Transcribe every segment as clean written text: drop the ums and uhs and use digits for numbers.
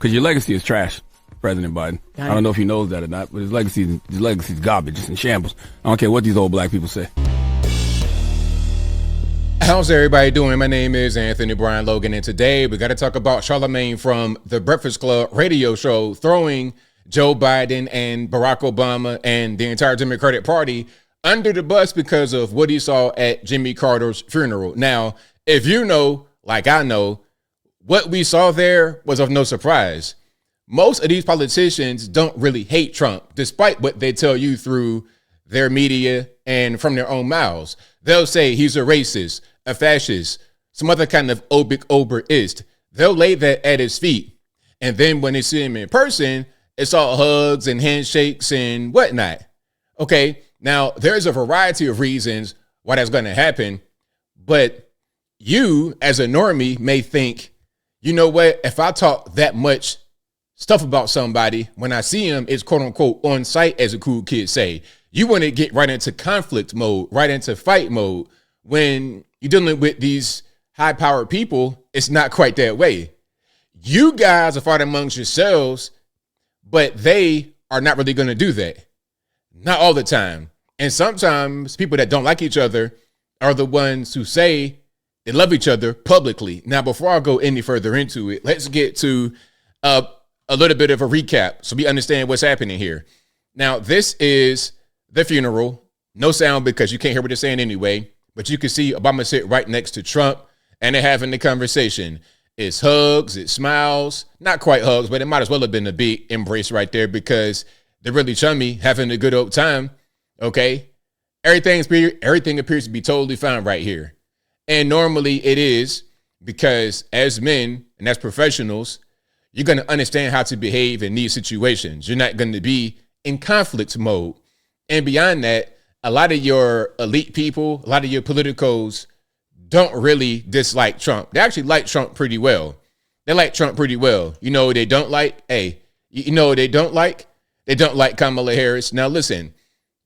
Because your legacy is trash, President Biden. I don't know if he knows that or not, but his legacy's garbage. It's in shambles. I don't care what these old black people say. How's everybody doing? My name is Anthony Brian Logan, and today we got to talk about Charlamagne from the Breakfast Club radio show throwing Joe Biden and Barack Obama and the entire Democratic Party under the bus because of what he saw at Jimmy Carter's funeral. Now, if you know, like I know, what we saw there was of no surprise. Most of these politicians don't really hate Trump, despite what they tell you through their media and from their own mouths. They'll say he's a racist, a fascist, some other kind of oberist. They'll lay that at his feet. And then when they see him in person, it's all hugs and handshakes and whatnot. Okay, now there's a variety of reasons why that's going to happen. But you, as a normie, may think, you know what, if I talk that much stuff about somebody, when I see him, it's quote unquote on site, as a cool kid say. You want to get right into conflict mode, right into fight mode. When you're dealing with these high powered people, it's not quite that way. You guys are fighting amongst yourselves, but they are not really going to do that. Not all the time. And sometimes people that don't like each other are the ones who say they love each other publicly. Now, before I go any further into it, let's get to a little bit of a recap so we understand what's happening here. Now, this is the funeral. No sound because you can't hear what they're saying anyway, but you can see Obama sit right next to Trump and they're having the conversation. It's hugs, it's smiles, not quite hugs, but it might as well have been a big embrace right there because they're really chummy, having a good old time. Okay. Everything appears to be totally fine right here. And normally it is, because as men and as professionals, you're going to understand how to behave in these situations. You're not going to be in conflict mode. And beyond that, a lot of your elite people, a lot of your politicos don't really dislike Trump. They actually like Trump pretty well. They like Trump pretty well. You know what they don't like? Hey, you know what they don't like? They don't like Kamala Harris. Now listen,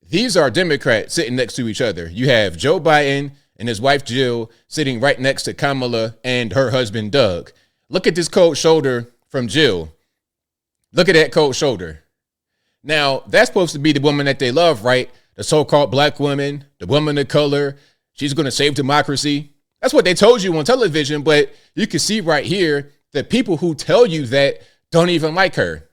these are Democrats sitting next to each other. You have Joe Biden and his wife Jill sitting right next to Kamala and her husband Doug. Look at this cold shoulder from Jill. Look at that cold shoulder. Now, that's supposed to be the woman that they love, right? The so-called black woman, the woman of color. She's going to save democracy. That's what they told you on television, but you can see right here that people who tell you that don't even like her.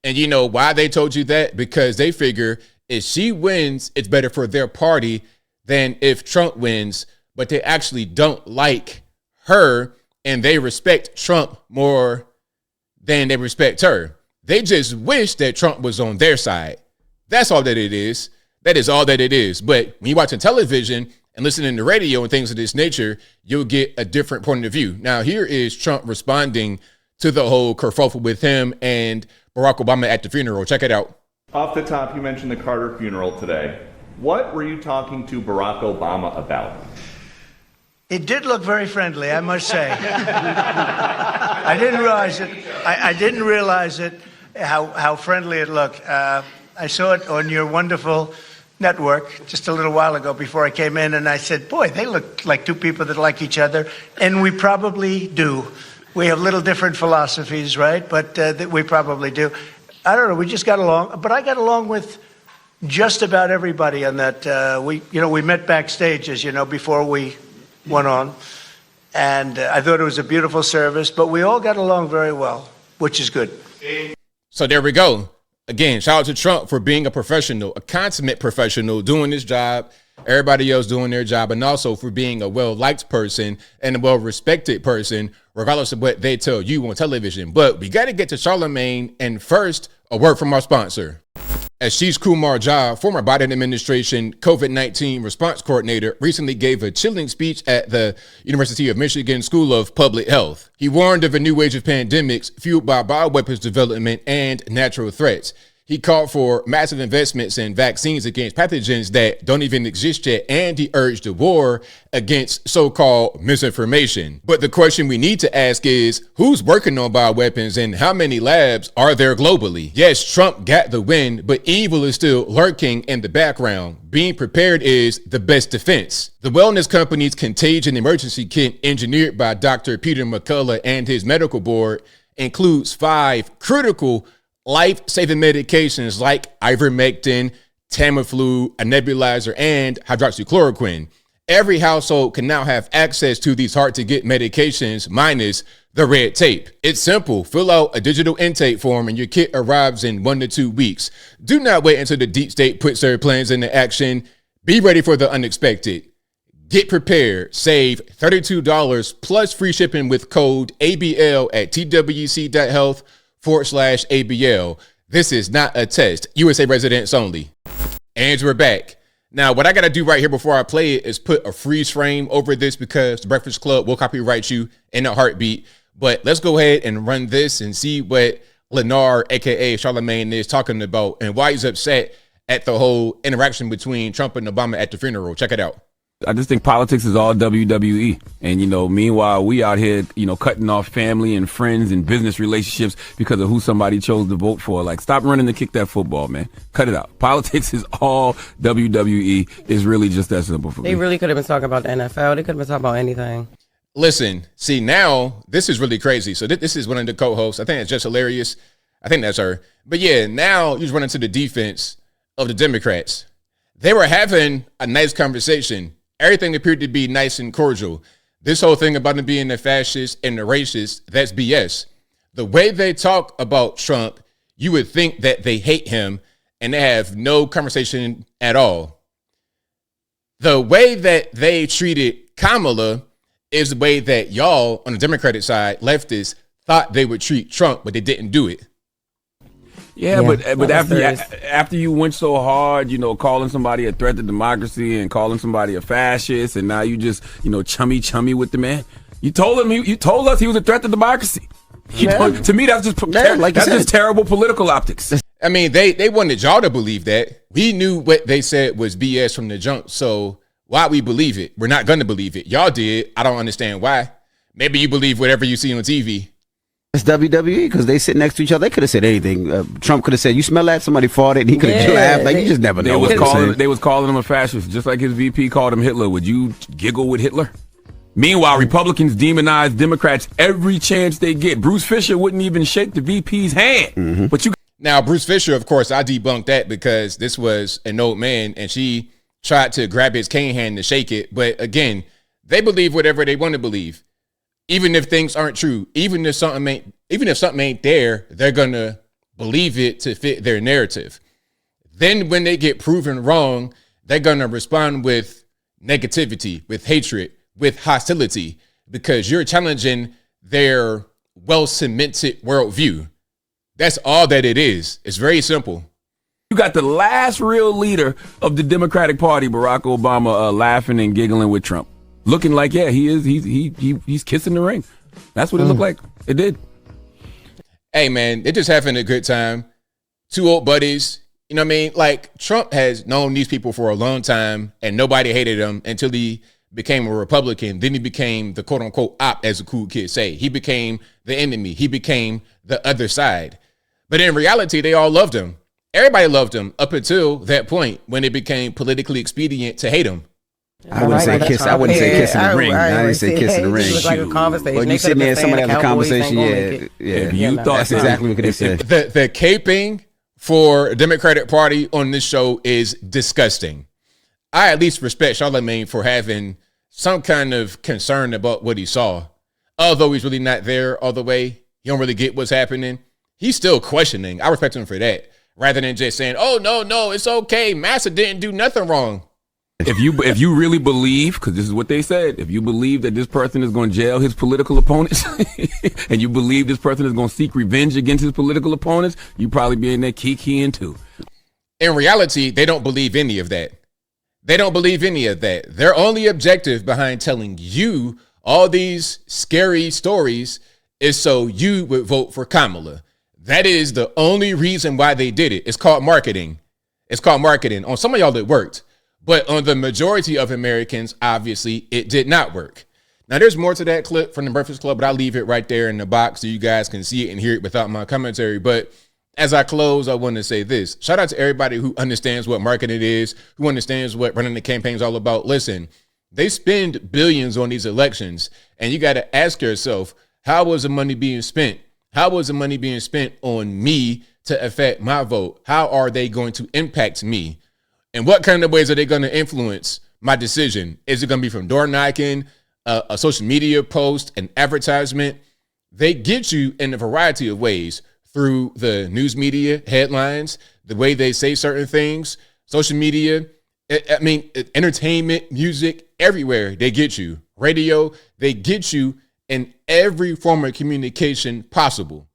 And you know why they told you that? Because they figure if she wins, it's better for their party than if Trump wins, but they actually don't like her and they respect Trump more than they respect her. They just wish that Trump was on their side. That's all that it is. That is all that it is. But when you're watching television and listening to radio and things of this nature, you'll get a different point of view. Now, here is Trump responding to the whole kerfuffle with him and Barack Obama at the funeral. Check it out. Off the top, you mentioned the Carter funeral today. What were you talking to Barack Obama about? It did look very friendly, I must say. I didn't realize it. I didn't realize it, how friendly it looked. I saw it on your wonderful network just a little while ago before I came in, and I said, boy, they look like two people that like each other, and we probably do. We have little different philosophies, right? But we probably do. I don't know, we just got along, but I got along with just about everybody on that. We met backstage, as you know, before we went on, and I thought it was a beautiful service, but we all got along very well, which is good. So there we go. Again, shout out to Trump for being a professional, a consummate professional, doing his job, everybody else doing their job, and also for being a well-liked person and a well-respected person, regardless of what they tell you on television. But we got to get to Charlamagne, and first, a word from our sponsor. Ashish Kumar Jha, former Biden administration COVID-19 response coordinator, recently gave a chilling speech at the University of Michigan School of Public Health. He warned of a new wave of pandemics fueled by bioweapons development and natural threats. He called for massive investments in vaccines against pathogens that don't even exist yet, and he urged a war against so-called misinformation. But the question we need to ask is, who's working on bioweapons and how many labs are there globally? Yes, Trump got the win, but evil is still lurking in the background. Being prepared is the best defense. The wellness company's contagion emergency kit, engineered by Dr. Peter McCullough and his medical board, includes 5 critical life-saving medications like ivermectin, Tamiflu, a nebulizer, and hydroxychloroquine. Every household can now have access to these hard-to-get medications minus the red tape. It's simple. Fill out a digital intake form and your kit arrives in 1 to 2 weeks. Do not wait until the deep state puts their plans into action. Be ready for the unexpected. Get prepared. Save $32 plus free shipping with code ABL at twc.health/ABL. This is not a test. USA residents only. And we're back. Now, what I got to do right here before I play it is put a freeze frame over this because the Breakfast Club will copyright you in a heartbeat. But let's go ahead and run this and see what Lennar, a.k.a. Charlamagne, is talking about and why he's upset at the whole interaction between Trump and Obama at the funeral. Check it out. I just think politics is all WWE. And, meanwhile, we out here, cutting off family and friends and business relationships because of who somebody chose to vote for. Like, stop running to kick that football, man. Cut it out. Politics is all WWE. It's really just that simple for me. They really could have been talking about the NFL. They could have been talking about anything. Listen, see, now this is really crazy. So this is one of the co-hosts. I think it's just hilarious. I think that's her. But yeah, now you just run into the defense of the Democrats. They were having a nice conversation. Everything appeared to be nice and cordial. This whole thing about him being a fascist and a racist, that's BS. The way they talk about Trump, you would think that they hate him and they have no conversation at all. The way that they treated Kamala is the way that y'all on the Democratic side, leftists, thought they would treat Trump, but they didn't do it. Yeah, but after you went so hard, calling somebody a threat to democracy and calling somebody a fascist, and now you just, chummy with the man. You told us he was a threat to democracy. To me, that's just terrible political optics. I mean, they wanted y'all to believe that. We knew what they said was BS from the jump, so why we believe it? We're not going to believe it. Y'all did. I don't understand why. Maybe you believe whatever you see on TV. It's WWE because they sit next to each other. They could have said anything. Trump could have said, "You smell that?" Somebody farted. And he could have laughed. Like, you just never know. They was calling him a fascist, just like his VP called him Hitler. Would you giggle with Hitler? Meanwhile, Republicans demonize Democrats every chance they get. Bruce Fisher wouldn't even shake the VP's hand. Mm-hmm. But now, Bruce Fisher, of course, I debunked that because this was an old man, and she tried to grab his cane hand to shake it. But again, they believe whatever they want to believe. Even if things aren't true, even if something ain't there, they're gonna believe it to fit their narrative. Then when they get proven wrong, they're gonna respond with negativity, with hatred, with hostility, because you're challenging their well-cemented worldview. That's all that it is. It's very simple. You got the last real leader of the Democratic Party, Barack Obama, laughing and giggling with Trump. Looking like, yeah, he is. He's kissing the ring. That's what it looked like. It did. Hey, man, they're just having a good time. 2 old buddies. You know what I mean? Like, Trump has known these people for a long time, and nobody hated him until he became a Republican. Then he became the quote-unquote op, as the cool kids say. He became the enemy. He became the other side. But in reality, they all loved him. Everybody loved him up until that point when it became politically expedient to hate him. I wouldn't say kiss. I wouldn't say kissing the ring. I didn't say kissing the ring. It was like a conversation. Well, you sitting there, somebody having a conversation. Yeah. You thought that's exactly what they said. The caping for the Democratic Party on this show is disgusting. I at least respect Charlamagne for having some kind of concern about what he saw. Although he's really not there all the way, he don't really get what's happening. He's still questioning. I respect him for that, rather than just saying, "Oh no, it's okay. Massa didn't do nothing wrong." If you really believe, because this is what they said, if you believe that this person is going to jail his political opponents, and you believe this person is going to seek revenge against his political opponents, you probably be in there kikiing too. In reality, they don't believe any of that. They don't believe any of that. Their only objective behind telling you all these scary stories is so you would vote for Kamala. That is the only reason why they did it. It's called marketing. On some of y'all, it worked. But on the majority of Americans, obviously, it did not work. Now, there's more to that clip from the Breakfast Club, but I'll leave it right there in the box so you guys can see it and hear it without my commentary. But as I close, I want to say this. Shout out to everybody who understands what marketing is, who understands what running the campaign is all about. Listen, they spend billions on these elections, and you got to ask yourself, how was the money being spent? How is the money being spent on me to affect my vote? How are they going to impact me? And what kind of ways are they going to influence my decision? Is it going to be from door knocking, a social media post, an advertisement? They get you in a variety of ways through the news media, headlines, the way they say certain things, social media, entertainment, music, everywhere they get you. Radio, they get you in every form of communication possible.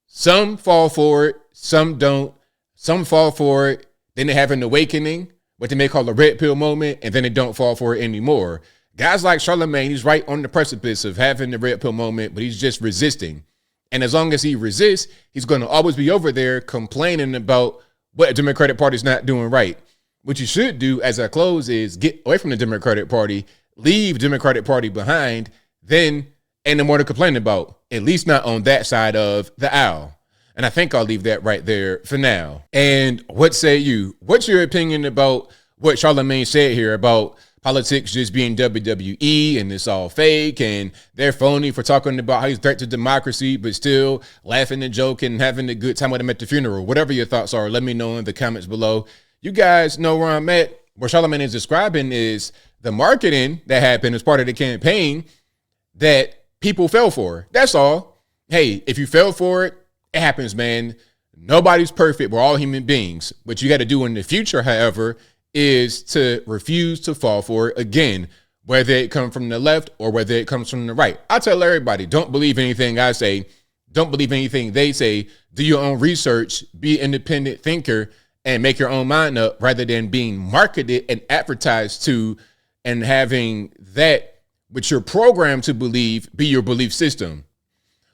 Some fall for it, some don't. Some fall for it, then they have an awakening, what they may call a red pill moment, and then they don't fall for it anymore. Guys like Charlamagne, he's right on the precipice of having the red pill moment, but he's just resisting. And as long as he resists, he's going to always be over there complaining about what the Democratic Party is not doing right. What you should do as I close is get away from the Democratic Party, leave Democratic Party behind, then ain't no more to complain about, at least not on that side of the aisle. And I think I'll leave that right there for now. And what say you? What's your opinion about what Charlamagne said here about politics just being WWE and it's all fake and they're phony for talking about how he's a threat to democracy, but still laughing and joking and having a good time with him at the funeral? Whatever your thoughts are, let me know in the comments below. You guys know where I'm at. What Charlamagne is describing is the marketing that happened as part of the campaign that people fell for. That's all. Hey, if you fell for it, it happens, man. Nobody's perfect. We're all human beings. What you got to do in the future, however, is to refuse to fall for it again, whether it comes from the left or whether it comes from the right. I tell everybody, don't believe anything I say. Don't believe anything they say. Do your own research. Be an independent thinker and make your own mind up rather than being marketed and advertised to and having that which you're programmed to believe be your belief system.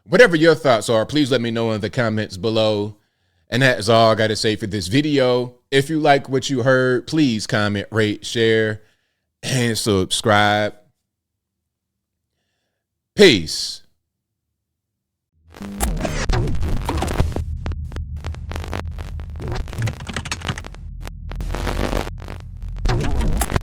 Whatever your thoughts are, please let me know in the comments below. And that is all I got to say for this video. If you like what you heard, please comment, rate, share, and subscribe. Peace.